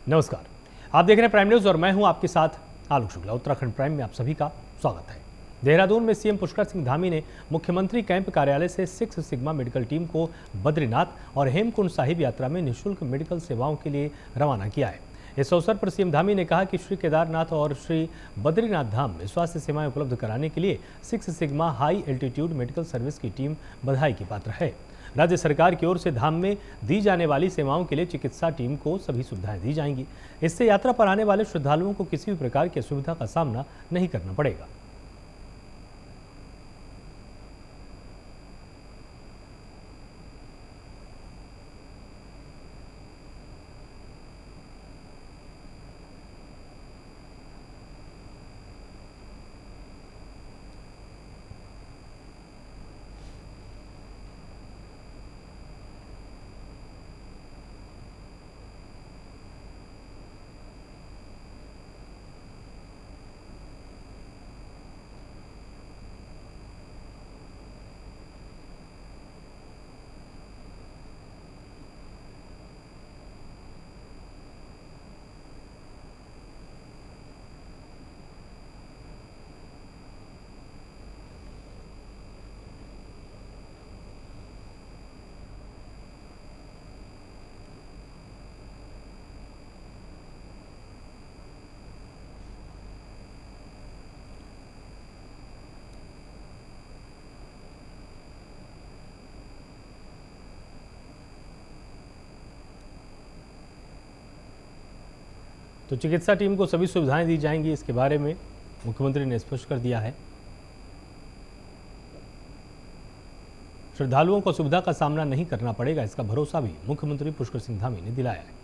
नमस्कार, आप देख रहे हैं प्राइम न्यूज़ और मैं हूं आपके साथ आलोक शुक्ला। उत्तराखंड प्राइम में आप सभी का स्वागत है। देहरादून में सीएम पुष्कर सिंह धामी ने मुख्यमंत्री कैंप कार्यालय से सिक्स सिग्मा मेडिकल टीम को बद्रीनाथ और हेमकुंड साहिब यात्रा में निःशुल्क मेडिकल सेवाओं के लिए रवाना किया है। इस अवसर पर सीएम धामी ने कहा कि श्री केदारनाथ और श्री बद्रीनाथ धाम में स्वास्थ्य सेवाएं उपलब्ध कराने के लिए six sigma high altitude medical service की टीम बधाई की पात्र है। राज्य सरकार की ओर से धाम में दी जाने वाली सेवाओं के लिए चिकित्सा टीम को सभी सुविधाएं दी जाएंगी। इससे यात्रा पर आने वाले श्रद्धालुओं को किसी भी प्रकार की असुविधा का सामना नहीं करना पड़ेगा। तो चिकित्सा टीम को सभी सुविधाएं दी जाएंगी, इसके बारे में मुख्यमंत्री ने स्पष्ट कर दिया है। श्रद्धालुओं को सुविधा का सामना नहीं करना पड़ेगा, इसका भरोसा भी मुख्यमंत्री पुष्कर सिंह धामी ने दिलाया है।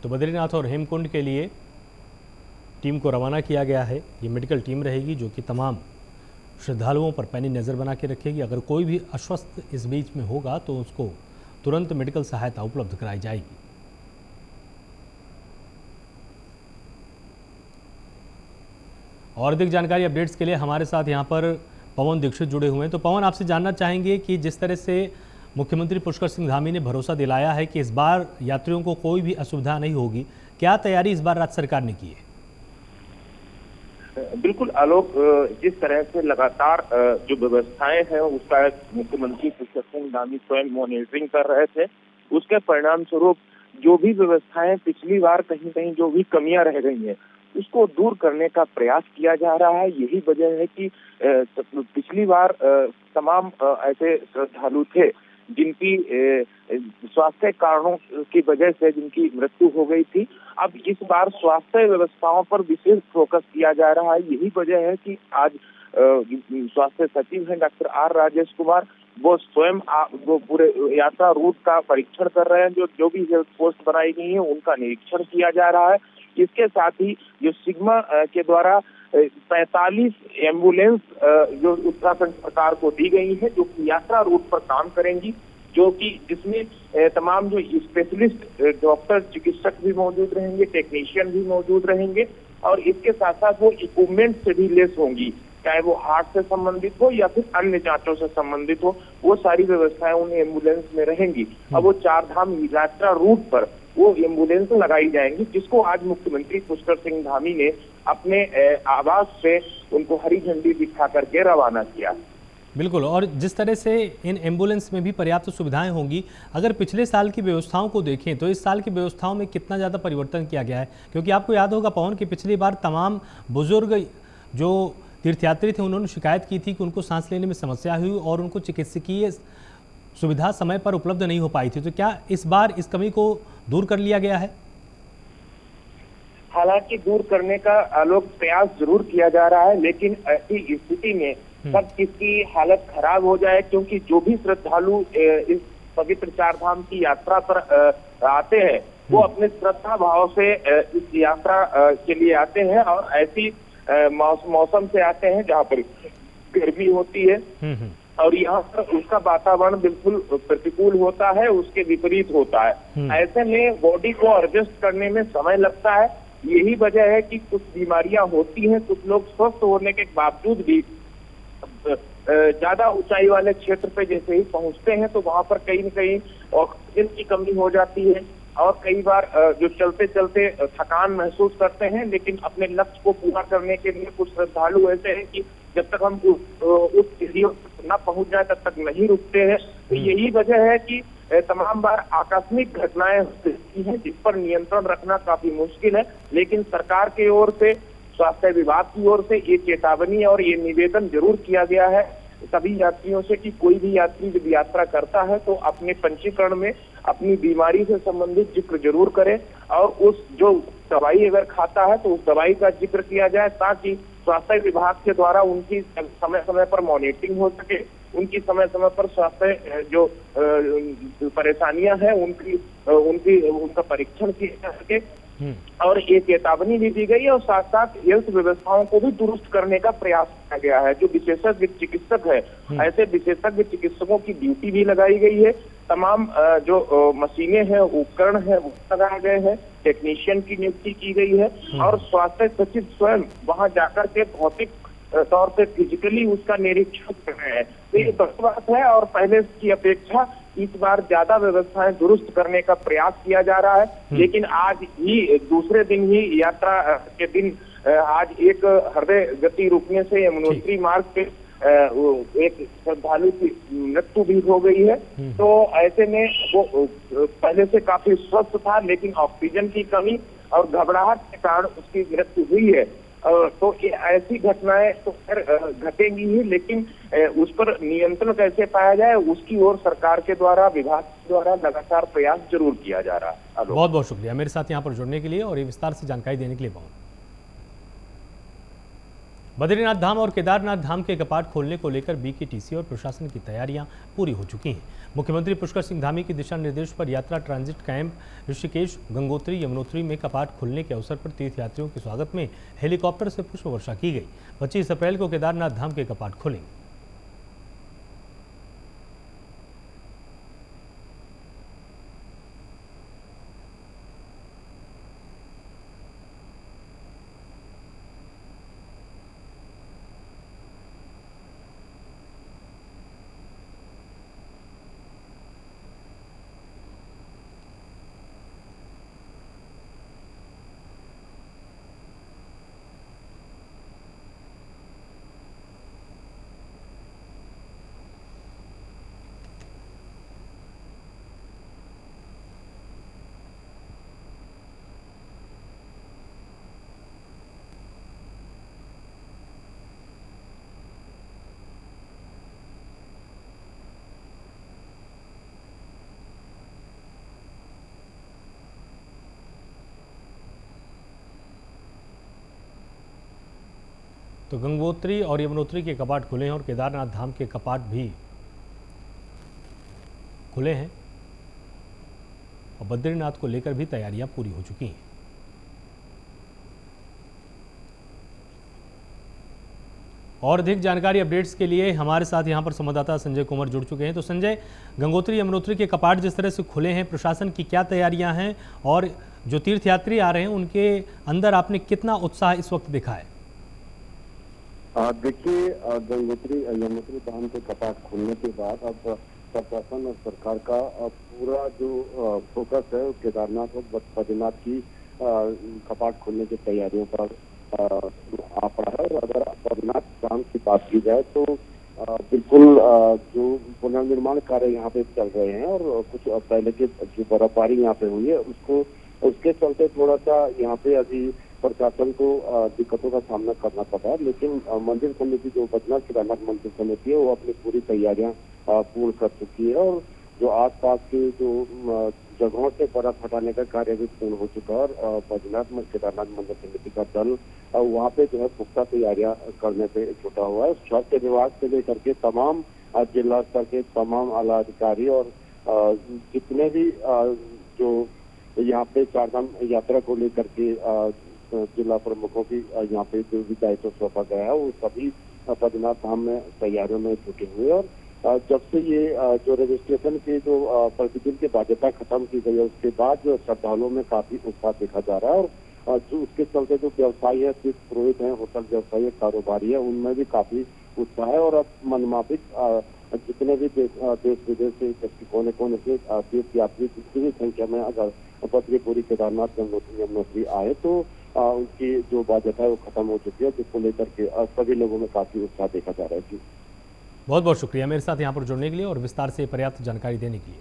तो बद्रीनाथ और हेमकुंड के लिए टीम को रवाना किया गया है। ये मेडिकल टीम रहेगी जो कि तमाम श्रद्धालुओं पर पैनी नज़र बना के रखेगी। अगर कोई भी अस्वस्थ इस बीच में होगा तो उसको तुरंत मेडिकल सहायता उपलब्ध कराई जाएगी। और अधिक जानकारी अपडेट्स के लिए हमारे साथ यहाँ पर पवन दीक्षित जुड़े हुए हैं। तो पवन, आपसे जानना चाहेंगे कि जिस तरह से मुख्यमंत्री पुष्कर सिंह धामी ने भरोसा दिलाया है कि इस बार यात्रियों को कोई भी असुविधा नहीं होगी, क्या तैयारी इस बार राज्य सरकार ने की है? बिल्कुल आलोक, जिस तरह से लगातार जो व्यवस्थाएं हैं उसका मुख्यमंत्री पुष्कर सिंह धामी स्वयं मॉनिटरिंग कर रहे थे, उसके परिणाम स्वरूप जो भी व्यवस्थाएं पिछली बार कहीं कहीं जो भी कमियां रह गई हैं उसको दूर करने का प्रयास किया जा रहा है। यही वजह है कि पिछली बार तमाम ऐसे श्रद्धालु थे जिनकी स्वास्थ्य कारणों की वजह से जिनकी मृत्यु हो गई थी। अब इस बार स्वास्थ्य व्यवस्थाओं पर विशेष फोकस किया जा रहा है। यही वजह है कि आज स्वास्थ्य सचिव हैं डॉक्टर आर राजेश कुमार, वो स्वयं वो पूरे यात्रा रूट का परीक्षण कर रहे हैं। जो भी हेल्थ पोस्ट बनाई गई है उनका निरीक्षण किया जा रहा है। इसके साथ ही जो सिग्मा के द्वारा 45 एम्बुलेंस जो उत्तराखंड सरकार को दी गई है, जो यात्रा रूट पर काम करेंगी, जो कि जिसमें तमाम जो स्पेशलिस्ट डॉक्टर चिकित्सक भी मौजूद रहेंगे, टेक्नीशियन भी मौजूद रहेंगे और इसके साथ साथ वो इक्विपमेंट से भी लेस होंगी, चाहे वो हार्ट से संबंधित हो या फिर अन्य जांचों से संबंधित हो, वो सारी व्यवस्थाएं उन एम्बुलेंस में रहेंगी। अब वो चार धाम यात्रा रूट पर वो एम्बुलेंस लगाई जाएंगी, जिसको आज मुख्यमंत्री पुष्कर सिंह धामी ने अपने आवास से उनको हरी झंडी दिखा करके रवाना किया। बिल्कुल, और जिस तरह से इन एम्बुलेंस में भी पर्याप्त सुविधाएं होंगी, अगर पिछले साल की व्यवस्थाओं को देखें तो इस साल की व्यवस्थाओं में कितना ज़्यादा परिवर्तन किया गया है? क्योंकि आपको याद होगा पवन कि पिछली बार तमाम बुजुर्ग जो तीर्थयात्री थे उन्होंने शिकायत की थी कि उनको सांस लेने में समस्या हुई और उनको चिकित्सकीय सुविधा समय पर उपलब्ध नहीं हो पाई थी। तो क्या इस बार इस कमी को दूर कर लिया गया है? हालांकि दूर करने का आलोक प्रयास जरूर किया जा रहा है, लेकिन ऐसी स्थिति में कब किसकी हालत खराब हो जाए, क्योंकि जो भी श्रद्धालु इस पवित्र चार धाम की यात्रा पर आते हैं वो अपने श्रद्धा भाव से इस यात्रा के लिए आते हैं और ऐसी मौसम से आते हैं जहाँ पर गर्मी होती है और यहाँ पर उसका वातावरण बिल्कुल प्रतिकूल होता है, उसके विपरीत होता है। ऐसे में बॉडी को एडजस्ट करने में समय लगता है। यही वजह है कि कुछ बीमारियां होती हैं, कुछ लोग स्वस्थ होने के बावजूद भी ज्यादा ऊंचाई वाले क्षेत्र पे जैसे ही पहुंचते हैं तो वहां पर कहीं न कहीं ऑक्सीजन की कमी हो जाती है और कई बार जो चलते चलते थकान महसूस करते हैं, लेकिन अपने लक्ष्य को पूरा करने के लिए कुछ श्रद्धालु ऐसे हैं कि जब तक हम उस सीढ़ियों तक न पहुंच जाए तब तक नहीं रुकते हैं। तो यही वजह है कि तमाम बार आकस्मिक घटनाएं होती हैं जिस पर नियंत्रण रखना काफी मुश्किल है, लेकिन सरकार की ओर से, स्वास्थ्य विभाग की ओर से ये चेतावनी और ये निवेदन जरूर किया गया है सभी यात्रियों से कि कोई भी यात्री जब यात्रा करता है तो अपने पंजीकरण में अपनी बीमारी से संबंधित जिक्र जरूर करे और उस जो दवाई अगर खाता है तो उस दवाई का जिक्र किया जाए ताकि स्वास्थ्य विभाग के द्वारा उनकी समय समय पर मॉनिटरिंग हो सके, उनकी समय समय पर स्वास्थ्य जो परेशानियां हैं उनका परीक्षण किया जा सके और ये चेतावनी भी दी गई है और साथ साथ हेल्थ व्यवस्थाओं को भी दुरुस्त करने का प्रयास किया गया है। जो विशेषज्ञ चिकित्सक है ऐसे विशेषज्ञ चिकित्सकों की ड्यूटी भी लगाई गई है, तमाम जो मशीनें हैं उपकरण हैं वो लगाए गए हैं, टेक्नीशियन की नियुक्ति की गई है और स्वास्थ्य सचिव स्वयं वहां जाकर के भौतिक तौर पे फिजिकली उसका निरीक्षण कर रहे हैं। तो ये बड़ी बात है और पहले की अपेक्षा इस बार ज्यादा व्यवस्थाएं दुरुस्त करने का प्रयास किया जा रहा है। लेकिन आज ही दूसरे दिन ही यात्रा के दिन आज एक हृदय गति रुकने से यमुनोत्री मार्ग पे एक श्रद्धालु की मृत्यु भी हो गई है। तो ऐसे में वो पहले से काफी स्वस्थ था, लेकिन ऑक्सीजन की कमी और घबराहट के कारण उसकी मृत्यु हुई है। तो ऐसी घटनाएं तो खैर घटेंगी ही, लेकिन उस पर नियंत्रण कैसे पाया जाए उसकी ओर सरकार के द्वारा, विभाग के द्वारा लगातार प्रयास जरूर किया जा रहा है। बहुत बहुत शुक्रिया मेरे साथ यहाँ पर जुड़ने के लिए और ये विस्तार से जानकारी देने के लिए। बहुत बद्रीनाथ धाम और केदारनाथ धाम के कपाट खोलने को लेकर बीकेटीसी और प्रशासन की तैयारियां पूरी हो चुकी हैं। मुख्यमंत्री पुष्कर सिंह धामी के दिशा निर्देश पर यात्रा ट्रांजिट कैंप ऋषिकेश, गंगोत्री, यमुनोत्री में कपाट खुलने के अवसर पर तीर्थयात्रियों के स्वागत में हेलीकॉप्टर से पुष्प वर्षा की गई। 25 अप्रैल को केदारनाथ धाम के कपाट खुलेंगे। तो गंगोत्री और यमुनोत्री के कपाट खुले हैं और केदारनाथ धाम के कपाट भी खुले हैं और बद्रीनाथ को लेकर भी तैयारियां पूरी हो चुकी हैं। और अधिक जानकारी अपडेट्स के लिए हमारे साथ यहां पर संवाददाता संजय कुमार जुड़ चुके हैं। तो संजय, गंगोत्री यमुनोत्री के कपाट जिस तरह से खुले हैं, प्रशासन की क्या तैयारियां हैं और जो तीर्थयात्री आ रहे हैं उनके अंदर आपने कितना उत्साह इस वक्त देखा है? देखिए, गंगोत्री यमुनोत्री धाम के कपाट खुलने के बाद अब प्रशासन और सरकार का पूरा जो फोकस है केदारनाथ और बद्रीनाथ की कपाट खोलने की तैयारियों पर आ पड़ा है। और अगर बद्रीनाथ धाम की बात की जाए तो बिल्कुल जो पुनर्निर्माण कार्य यहाँ पे चल रहे हैं और कुछ पहले के जो बर्फबारी यहाँ पे हुई है उसके चलते थोड़ा सा यहाँ पे अभी प्रशासन को दिक्कतों का सामना करना पड़ा है। लेकिन मंदिर समिति जो बद्रीनाथ केदारनाथ मंदिर समिति है वो अपनी पूरी तैयारियां पूर्ण कर चुकी है और जो आसपास के जो जगहों से बर्फ हटाने का कार्य भी पूर्ण हो चुका है और बद्रीनाथ में केदारनाथ मंदिर समिति का दल वहाँ पे जो है पुख्ता तैयारियां करने पे जुटा हुआ है। स्वास्थ्य विभाग से लेकर के तमाम जिला स्तर के तमाम आला अधिकारी और जितने भी जो यहाँ पे चारधाम यात्रा को लेकर के जिला प्रमुखों की यहाँ पे जो भी दायित्व सौंपा गया है वो सभी बद्रीनाथ धाम में तैयारियों में जुटे हुए। और जब से ये जो रजिस्ट्रेशन की जो प्रतिदिन की बाध्यता खत्म की गई है उसके बाद जो श्रद्धालुओं में काफी उत्साह देखा जा रहा है। और जो उसके चलते जो व्यवसायी है, तीर्थ पुरोहित है, होटल व्यवसायी कारोबारी है, उनमें भी काफी उत्साह है। और अब मनमाफिक जितने भी देश विदेश से कोने कोने से तीर्थ यात्री जितनी भी संख्या में अगर बद्रीपुरी केदारनाथ यमुनोत्री आए तो उनकी जो बाध्यता है वो खत्म हो चुकी है, जिसको लेकर के सभी लोगों में काफी उत्साह देखा जा रहा है। जी बहुत बहुत शुक्रिया मेरे साथ यहाँ पर जुड़ने के लिए और विस्तार से पर्याप्त जानकारी देने के लिए।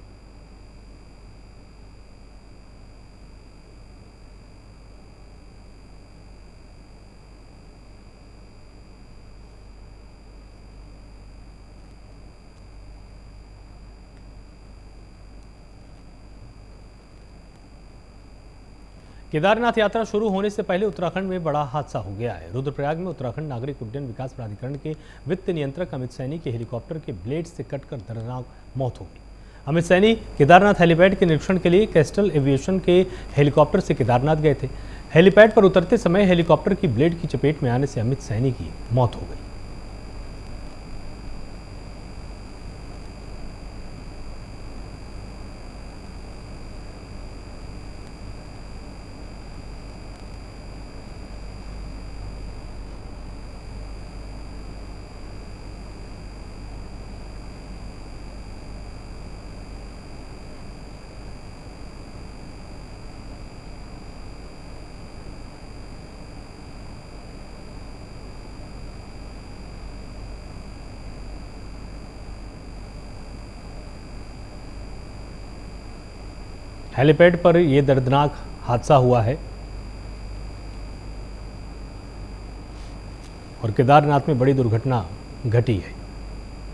केदारनाथ यात्रा शुरू होने से पहले उत्तराखंड में बड़ा हादसा हो गया है। रुद्रप्रयाग में उत्तराखंड नागरिक उड्डयन विकास प्राधिकरण के वित्त नियंत्रक अमित सैनी के हेलीकॉप्टर के ब्लेड से कटकर दर्दनाक मौत हो गई। अमित सैनी केदारनाथ हेलीपैड के निरीक्षण के लिए कैस्टल एविएशन के हेलीकॉप्टर से केदारनाथ गए थे। हेलीपैड पर उतरते समय हेलीकॉप्टर की ब्लेड की चपेट में आने से अमित सैनी की मौत हो गई। हेलीपैड पर यह दर्दनाक हादसा हुआ है और केदारनाथ में बड़ी दुर्घटना घटी है,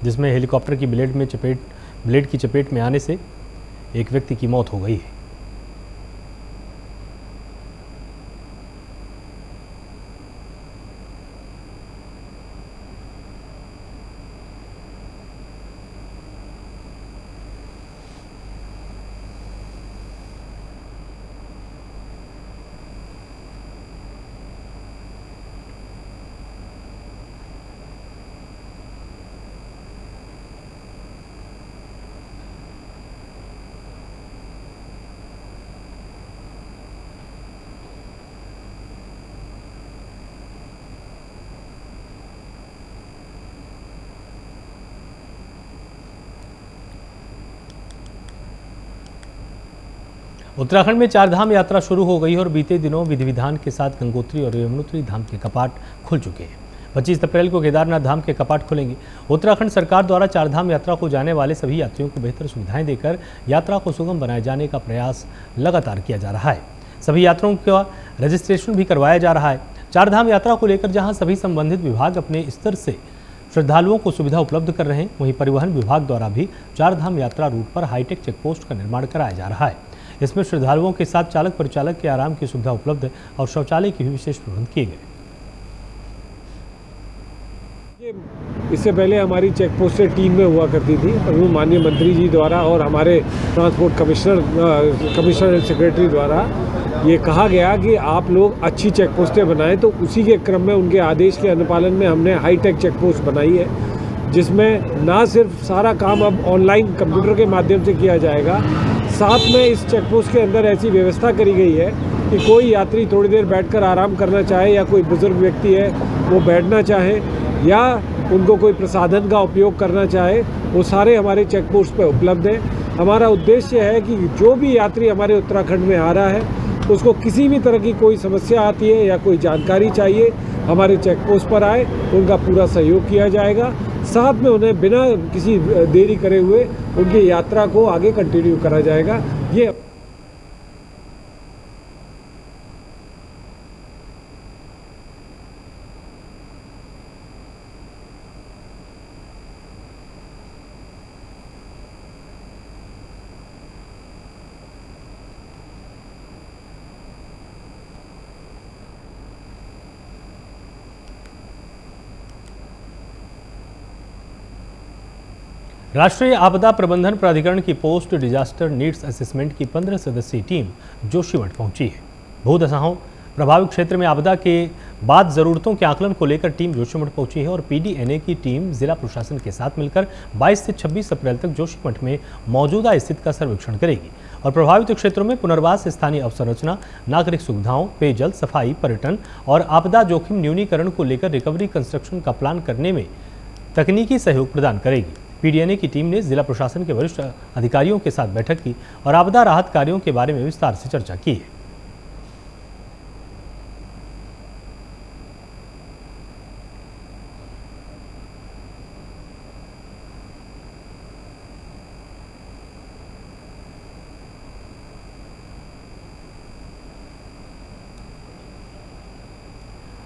जिसमें हेलीकॉप्टर की ब्लेड की चपेट में आने से एक व्यक्ति की मौत हो गई है। उत्तराखंड में चारधाम यात्रा शुरू हो गई और बीते दिनों विधि विधान के साथ गंगोत्री और यमुनोत्री धाम के कपाट खुल चुके हैं। 25 अप्रैल को केदारनाथ धाम के कपाट खुलेंगे। उत्तराखंड सरकार द्वारा चारधाम यात्रा को जाने वाले सभी यात्रियों को बेहतर सुविधाएं देकर यात्रा को सुगम बनाए जाने का प्रयास लगातार किया जा रहा है। सभी यात्रियों का रजिस्ट्रेशन भी करवाया जा रहा है। चारधाम यात्रा को लेकर जहाँ सभी संबंधित विभाग अपने स्तर से श्रद्धालुओं को सुविधा उपलब्ध कर रहे हैं, वहीं परिवहन विभाग द्वारा भी चारधाम यात्रा रूट पर हाईटेक चेकपोस्ट का निर्माण कराया जा रहा है। इसमें श्रद्धालुओं के साथ चालक परिचालक के आराम की सुविधा उपलब्ध है और शौचालय के भी विशेष प्रबंध किए गए। इससे पहले हमारी चेक पोस्टें 3 में हुआ करती थी, और वो माननीय मंत्री जी द्वारा और हमारे ट्रांसपोर्ट कमिश्नर एंड सेक्रेटरी द्वारा ये कहा गया कि आप लोग अच्छी चेक पोस्टें बनाएं, तो उसी के क्रम में उनके आदेश के अनुपालन में हमने हाईटेक चेक पोस्ट बनाई है, जिसमें ना सिर्फ सारा काम अब ऑनलाइन कंप्यूटर के माध्यम से किया जाएगा, साथ में इस चेक पोस्ट के अंदर ऐसी व्यवस्था करी गई है कि कोई यात्री थोड़ी देर बैठकर आराम करना चाहे या कोई बुजुर्ग व्यक्ति है वो बैठना चाहे या उनको कोई प्रसाधन का उपयोग करना चाहे, वो सारे हमारे चेक पोस्ट पर उपलब्ध है। हमारा उद्देश्य है कि जो भी यात्री हमारे उत्तराखंड में आ रहा है उसको किसी भी तरह की कोई समस्या आती है या कोई जानकारी चाहिए, हमारे चेक पोस्ट पर आए, उनका पूरा सहयोग किया जाएगा। साथ में उन्हें बिना किसी देरी करे हुए उनकी यात्रा को आगे कंटिन्यू करा जाएगा। ये राष्ट्रीय आपदा प्रबंधन प्राधिकरण की पोस्ट डिजास्टर नीड्स असेसमेंट की 15 सदस्यीय टीम जोशीमठ पहुंची है। भूदशाओं प्रभावित क्षेत्र में आपदा के बाद जरूरतों के आकलन को लेकर टीम जोशीमठ पहुंची है और पीडीएनए की टीम जिला प्रशासन के साथ मिलकर 22 से 26 अप्रैल तक जोशीमठ में मौजूदा स्थिति का सर्वेक्षण करेगी और प्रभावित क्षेत्रों में पुनर्वास, स्थानीय अवसंरचना, नागरिक सुविधाओं, पेयजल, सफाई, पर्यटन और आपदा जोखिम न्यूनीकरण को लेकर रिकवरी कंस्ट्रक्शन का प्लान करने में तकनीकी सहयोग प्रदान करेगी। पीडीएनए की टीम ने जिला प्रशासन के वरिष्ठ अधिकारियों के साथ बैठक की और आपदा राहत कार्यों के बारे में विस्तार से चर्चा की है।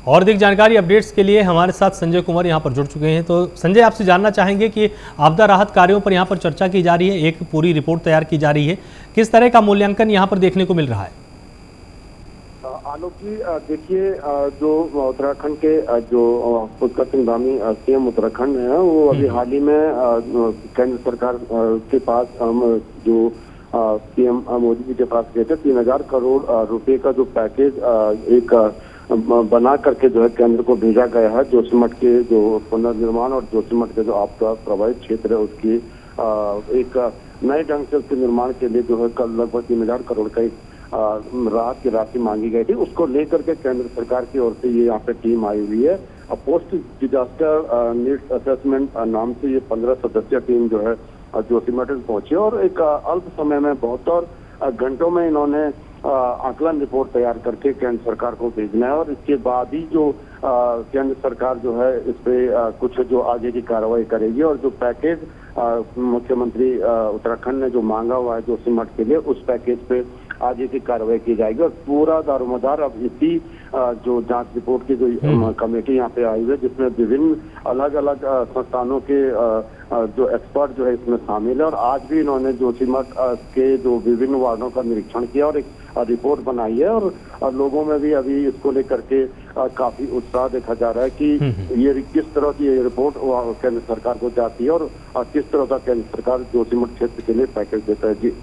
और अधिक जानकारी अपडेट्स के लिए हमारे साथ संजय कुमार यहां पर जुड़ चुके हैं। तो संजय, आपसे जानना चाहेंगे कि आपदा राहत कार्यों पर यहां पर चर्चा की जा रही है, एक पूरी रिपोर्ट तैयार की जा रही है, किस तरह का मूल्यांकन यहां पर देखने को मिल रहा है? आलोक जी, देखिए, जो उत्तराखंड के जो पुष्कर सिंह धामी सीएम उत्तराखंड है, वो अभी हाल ही में केंद्र सरकार के पास जो सीएम मोदी जी के पास गए थे 3000 करोड़ रुपए का जो पैकेज एक बना करके जो है केंद्र को भेजा गया है। जोशीमठ के जो पुनर्निर्माण और जोशीमठ के जो आपदा प्रभावित क्षेत्र है उसकी एक नए ढंग से उसके निर्माण के लिए जो है कल लगभग 3000 करोड़ का एक राहत की राशि मांगी गई थी। उसको लेकर के केंद्र सरकार की ओर से ये यहाँ पे टीम आई हुई है। पोस्ट डिजास्टर नीड्स असेसमेंट नाम से ये 15 सदस्यीय टीम जो है जोशीमठ पहुंची और एक अल्प समय में, बहुत और घंटों में इन्होंने आकलन रिपोर्ट तैयार करके केंद्र सरकार को भेजना है और इसके बाद ही जो केंद्र सरकार जो है इस पे कुछ जो आगे की कार्रवाई करेगी और जो पैकेज मुख्यमंत्री उत्तराखंड ने जो मांगा हुआ है जोशीमठ के लिए, उस पैकेज पे आगे की कार्रवाई की जाएगी। और पूरा दारोमदार अब इसी जो जांच रिपोर्ट की जो कमेटी यहाँ पे आई है, जिसमें विभिन्न अलग अलग संस्थानों के जो एक्सपर्ट जो है इसमें शामिल है और आज भी इन्होंने जोशीमठ के जो विभिन्न वार्डों का निरीक्षण किया और एक रिपोर्ट बनाई है और लोगों में भी अभी इसको लेकर के काफी उत्साह देखा जा रहा है कि ये किस तरह की ये रिपोर्ट केंद्र सरकार को जाती है और किस तरह का केंद्र सरकार जोशीमठ क्षेत्र के लिए पैकेज देता है। जी,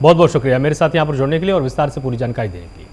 बहुत बहुत शुक्रिया मेरे साथ यहाँ पर जुड़ने के लिए और विस्तार से पूरी जानकारी देने के लिए।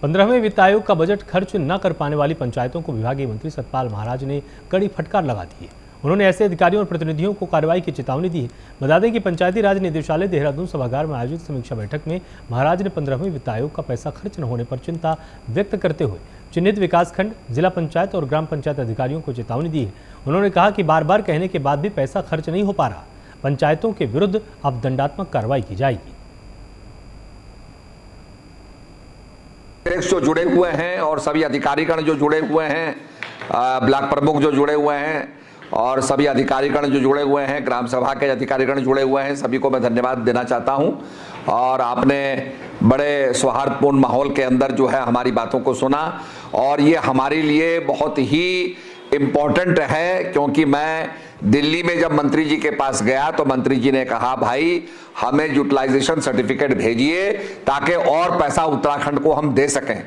पंद्रहवें वित्त आयोग का बजट खर्च न कर पाने वाली पंचायतों को विभागीय मंत्री सतपाल महाराज ने कड़ी फटकार लगा दी है। उन्होंने ऐसे अधिकारियों और प्रतिनिधियों को कार्रवाई की चेतावनी दी है। बता दें कि पंचायती राज निदेशालय देहरादून सभागार में आयोजित समीक्षा बैठक में महाराज ने 15वें वित्त आयोग का पैसा खर्च न होने पर चिंता व्यक्त करते हुए चिन्हित विकासखंड, जिला पंचायत और ग्राम पंचायत अधिकारियों को चेतावनी दी है। उन्होंने कहा कि बार बार कहने के बाद भी पैसा खर्च नहीं हो पा रहा, पंचायतों के विरुद्ध अब दंडात्मक कार्रवाई की जाएगी। जो जुड़े हुए हैं और सभी अधिकारीगण जो जुड़े हुए हैं, ब्लॉक प्रमुख जो जुड़े हुए हैं और सभी अधिकारीगण जो जुड़े हुए हैं, ग्राम सभा के अधिकारीगण जुड़े हुए हैं, सभी को मैं धन्यवाद देना चाहता हूं। और आपने बड़े सौहार्दपूर्ण माहौल के अंदर जो है हमारी बातों को सुना और ये हमारे लिए बहुत ही इम्पोर्टेंट है, क्योंकि मैं दिल्ली में जब मंत्री जी के पास गया तो मंत्री जी ने कहा, भाई हमें यूटिलाइजेशन सर्टिफिकेट भेजिए ताकि और पैसा उत्तराखंड को हम दे सकें।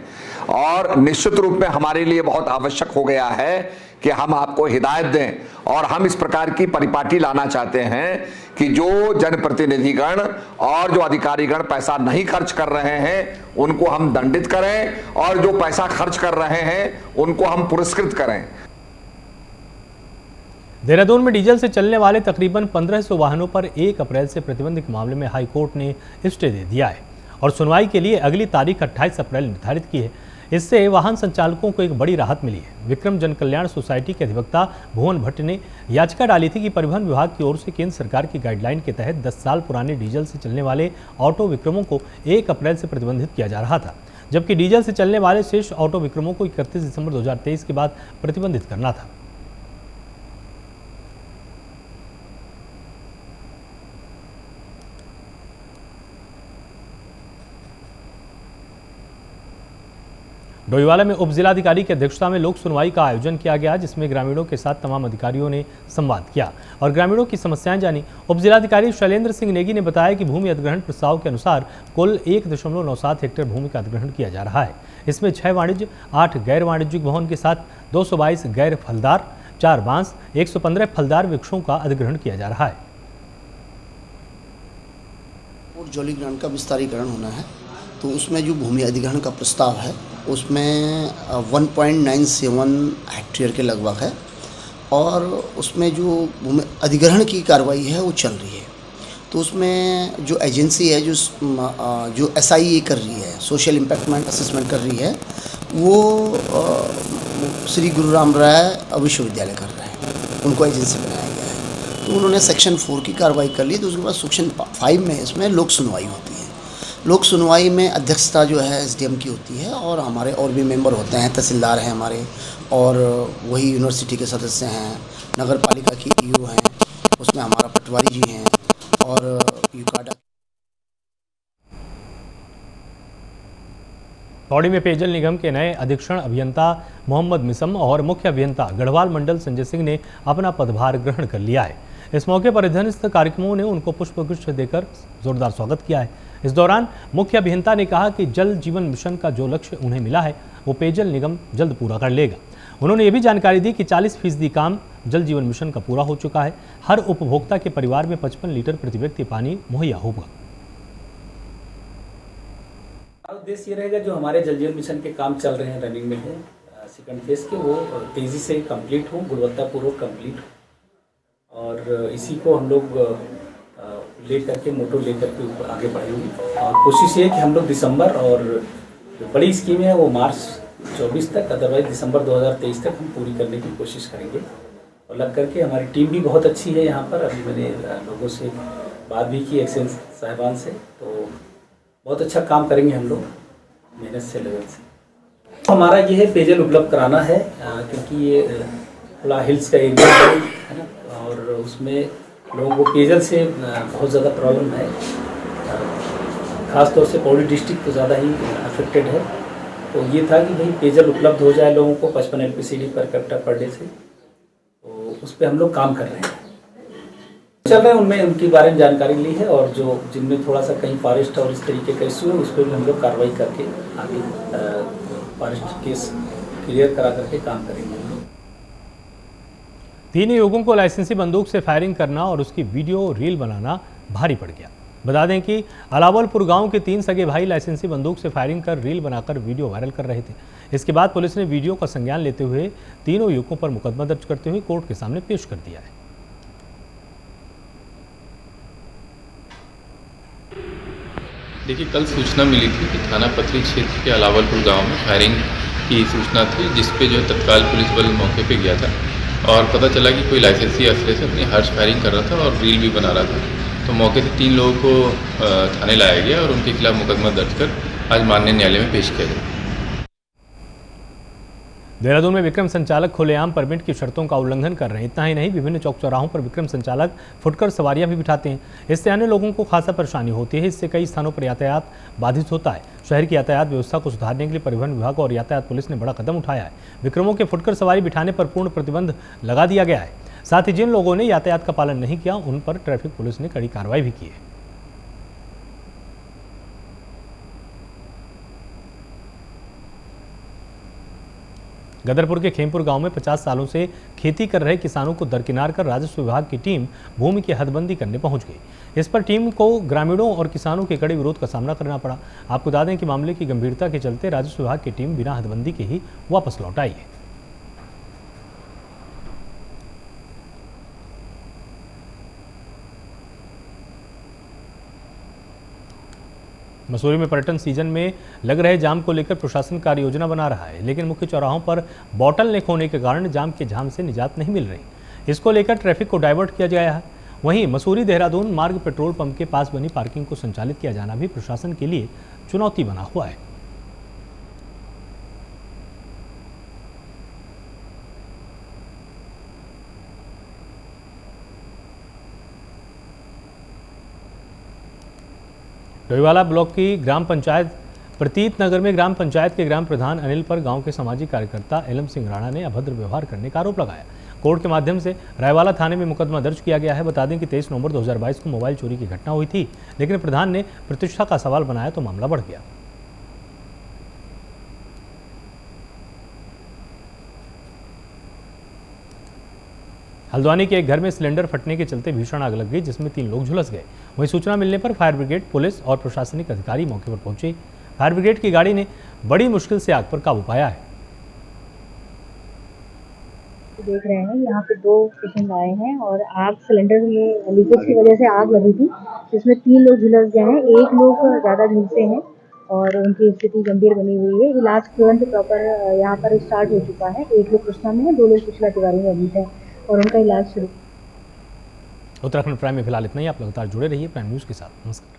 और निश्चित रूप में हमारे लिए बहुत आवश्यक हो गया है कि हम आपको हिदायत दें और हम इस प्रकार की परिपाटी लाना चाहते हैं कि जो जनप्रतिनिधिगण और जो अधिकारीगण पैसा नहीं खर्च कर रहे हैं उनको हम दंडित करें और जो पैसा खर्च कर रहे हैं उनको हम पुरस्कृत करें। देहरादून में डीजल से चलने वाले तकरीबन 1500 वाहनों पर 1 अप्रैल से प्रतिबंध के मामले में हाईकोर्ट ने स्टे दे दिया है और सुनवाई के लिए अगली तारीख 28 अप्रैल निर्धारित की है। इससे वाहन संचालकों को एक बड़ी राहत मिली है। विक्रम जन कल्याण सोसाइटी के अधिवक्ता भुवन भट्ट ने याचिका डाली थी कि परिवहन विभाग की ओर से केंद्र सरकार की गाइडलाइन के तहत 10 साल पुराने डीजल से चलने वाले ऑटो विक्रमों को 1 अप्रैल से प्रतिबंधित किया जा रहा था, जबकि डीजल से चलने वाले शेष ऑटो विक्रमों को 31 दिसंबर 2023 के बाद प्रतिबंधित करना था। डोईवाला में उप जिलाधिकारी की अध्यक्षता में लोक सुनवाई का आयोजन किया गया, जिसमें ग्रामीणों के साथ तमाम अधिकारियों ने संवाद किया और ग्रामीणों की समस्याएं जानी। उप जिलाधिकारी शैलेंद्र सिंह नेगी ने बताया कि भूमि अधिग्रहण प्रस्ताव के अनुसार कुल 1.97 हेक्टेयर भूमि का अधिग्रहण किया जा रहा है। इसमें 6 वाणिज्य, 8 गैर वाणिज्यिक भवन के साथ 222 गैर फलदार, 4 बांस, 115 फलदार वृक्षों का अधिग्रहण किया जा रहा है। और जौलीग्रांट का विस्तारीकरण होना है, तो उसमें जो भूमि अधिग्रहण का प्रस्ताव है उसमें 1.97 हेक्टेयर के लगभग है, और उसमें जो भूमि अधिग्रहण की कार्रवाई है वो चल रही है। तो उसमें जो एजेंसी है जो SIA कर रही है, सोशल इम्पैक्ट असेसमेंट कर रही है, वो श्री गुरु राम राय विश्वविद्यालय कर रहे हैं, उनको एजेंसी बनाया गया है। तो उन्होंने सेक्शन 4 की कार्रवाई कर ली। तो उसके बाद सेक्शन 5 में इसमें लोक सुनवाई होती है। लोक सुनवाई में अध्यक्षता जो है SDM की होती है, और हमारे और भी मेंबर होते हैं, तहसीलदार हैं हमारे, और वही यूनिवर्सिटी के सदस्य हैं, नगर पालिका की EO हैं, उसमें हमारा पटवारी जी हैं, और यूकाडा। पौड़ी में पेयजल निगम के नए अधीक्षण अभियंता मोहम्मद मिसम और मुख्य अभियंता गढ़वाल मंडल संजय सिंह ने अपना पदभार ग्रहण कर लिया है। इस मौके पर अधीनस्थ कार्यक्रमों ने उनको पुष्पगुच्छ देकर जोरदार स्वागत किया है। इस दौरान मुख्य अभियंता ने कहा कि जल जीवन मिशन का जो लक्ष्य उन्हें मिला है वो पेयजल निगम जल्द पूरा कर लेगा। उन्होंने ये भी जानकारी दी कि 40% काम जल जीवन मिशन का पूरा हो चुका है। हर उपभोक्ता के परिवार में 55 लीटर प्रति व्यक्ति पानी मुहैया होगा। उद्देश्य ये रहेगा, जो हमारे जल जीवन मिशन के काम चल रहे हैं, रनिंग में है, सेकंड फेज के, वो तेज़ी से कंप्लीट हो, गुणवत्तापूर्वक कंप्लीट हो, और इसी को हम लोग लेकर के मोटो लेकर के आगे बढ़ेंगे। और कोशिश ये है कि हम लोग दिसंबर, और जो बड़ी स्कीम है वो मार्च 24 तक, अदरवाइज दिसंबर 2023 तक हम पूरी करने की कोशिश करेंगे। और लग करके हमारी टीम भी बहुत अच्छी है यहाँ पर। अभी मैंने लोगों से बात भी की, एक्सचेंज साहिबान से, तो बहुत अच्छा काम करेंगे हम लोग मेहनत से, लेवल से। हमारा ये है पेयजल उपलब्ध कराना है, क्योंकि ये थोड़ा हिल्स का एरिया है ना, और उसमें लोगों को पेयजल से बहुत ज़्यादा प्रॉब्लम है। ख़ास तौर से पौड़ी डिस्ट्रिक्ट तो ज़्यादा ही अफेक्टेड है। तो ये था कि भाई पेयजल उपलब्ध हो जाए लोगों को 55 LPCD per capita per day से, तो उस पर हम लोग काम कर रहे हैं, चल रहे हैं। उनमें उनके बारे में जानकारी ली है, और जो जिनमें थोड़ा सा कहीं फॉरेस्ट और इस तरीके का इशू है उस पर भी हम लोग कार्रवाई करके आगे फॉरेस्ट केस क्लियर करा करके काम करेंगे। 3 युवकों को लाइसेंसी बंदूक से फायरिंग करना और उसकी वीडियो रील बनाना भारी पड़ गया। बता दें कि अलावलपुर गांव के 3 सगे भाई लाइसेंसी बंदूक से फायरिंग कर रील बनाकर वीडियो वायरल कर रहे थे। इसके बाद पुलिस ने वीडियो का संज्ञान लेते हुए तीनों युवकों पर मुकदमा दर्ज करते हुए कोर्ट के सामने पेश कर दिया है। देखिए, कल सूचना मिली थी कि थाना पथरी क्षेत्र के अलावलपुर गांव में फायरिंग की सूचना थी, जिस पे जो है तत्काल पुलिस बल मौके पे गया था, और पता चला कि कोई लाइसेंसी असले से अपनी हर्ष फायरिंग कर रहा था और रील भी बना रहा था। तो मौके से 3 लोगों को थाने लाया गया और उनके खिलाफ मुकदमा दर्ज कर आज माननीय न्यायालय में पेश किया गया। देहरादून में विक्रम संचालक खुलेआम परमिट की शर्तों का उल्लंघन कर रहे हैं। इतना ही नहीं, विभिन्न चौक चौराहों पर विक्रम संचालक फुटकर सवारियां भी बिठाते हैं। इससे अन्य लोगों को खासा परेशानी होती है। इससे कई स्थानों पर यातायात बाधित होता है। शहर की यातायात व्यवस्था को सुधारने के लिए परिवहन विभाग और यातायात पुलिस ने बड़ा कदम उठाया है। विक्रमों के फुटकर सवारी बिठाने पर पूर्ण प्रतिबंध लगा दिया गया है। साथ ही जिन लोगों ने यातायात का पालन नहीं किया उन पर ट्रैफिक पुलिस ने कड़ी कार्रवाई भी की है। गदरपुर के खेमपुर गांव में 50 सालों से खेती कर रहे किसानों को दरकिनार कर राजस्व विभाग की टीम भूमि की हदबंदी करने पहुंच गई। इस पर टीम को ग्रामीणों और किसानों के कड़े विरोध का सामना करना पड़ा। आपको बता दें कि मामले की गंभीरता के चलते राजस्व विभाग की टीम बिना हदबंदी के ही वापस लौट आई है। मसूरी में पर्यटन सीजन में लग रहे जाम को लेकर प्रशासन कार्य योजना बना रहा है, लेकिन मुख्य चौराहों पर बॉटल नेक होने के कारण जाम के झाम से निजात नहीं मिल रही। इसको लेकर ट्रैफिक को डाइवर्ट किया गया है। वहीं मसूरी देहरादून मार्ग पेट्रोल पंप के पास बनी पार्किंग को संचालित किया जाना भी प्रशासन के लिए चुनौती बना हुआ है। डोईवाला ब्लॉक की ग्राम पंचायत प्रतीत नगर में ग्राम पंचायत के ग्राम प्रधान अनिल पर गांव के सामाजिक कार्यकर्ता एलम सिंह राणा ने अभद्र व्यवहार करने का आरोप लगाया। कोर्ट के माध्यम से रायवाला थाने में मुकदमा दर्ज किया गया है। बता दें कि 23 नवंबर 2022 को मोबाइल चोरी की घटना हुई थी, लेकिन प्रधान ने प्रतिष्ठा का सवाल बनाया तो मामला बढ़ गया। हल्द्वानी के एक घर में सिलेंडर फटने के चलते भीषण आग लग गई, जिसमें 3 लोग झुलस गए। वहीं सूचना मिलने पर फायर ब्रिगेड, पुलिस और प्रशासनिक अधिकारी मौके पर पहुंचे। फायर ब्रिगेड की गाड़ी ने बड़ी मुश्किल से आग पर काबू पाया है। देख रहे हैं यहाँ पे 2 पेशेंट आए हैं और आग सिलेंडर में लीकेज की वजह से आग लगी थी, जिसमें 3 लोग झुलस गए हैं। 1 लोग ज़्यादा झुलसे हैं और उनकी स्थिति गंभीर बनी हुई है। इलाज तुरंत प्रॉपर यहाँ पर स्टार्ट हो चुका है। 1 लोग कृष्णा में है, 2 लोग पिछला तिवारी में एडमिट है और उनका इलाज शुरू। उत्तराखंड प्राइम में फिलहाल इतना ही। आप लगातार जुड़े रहिए प्राइम न्यूज़ के साथ। नमस्कार।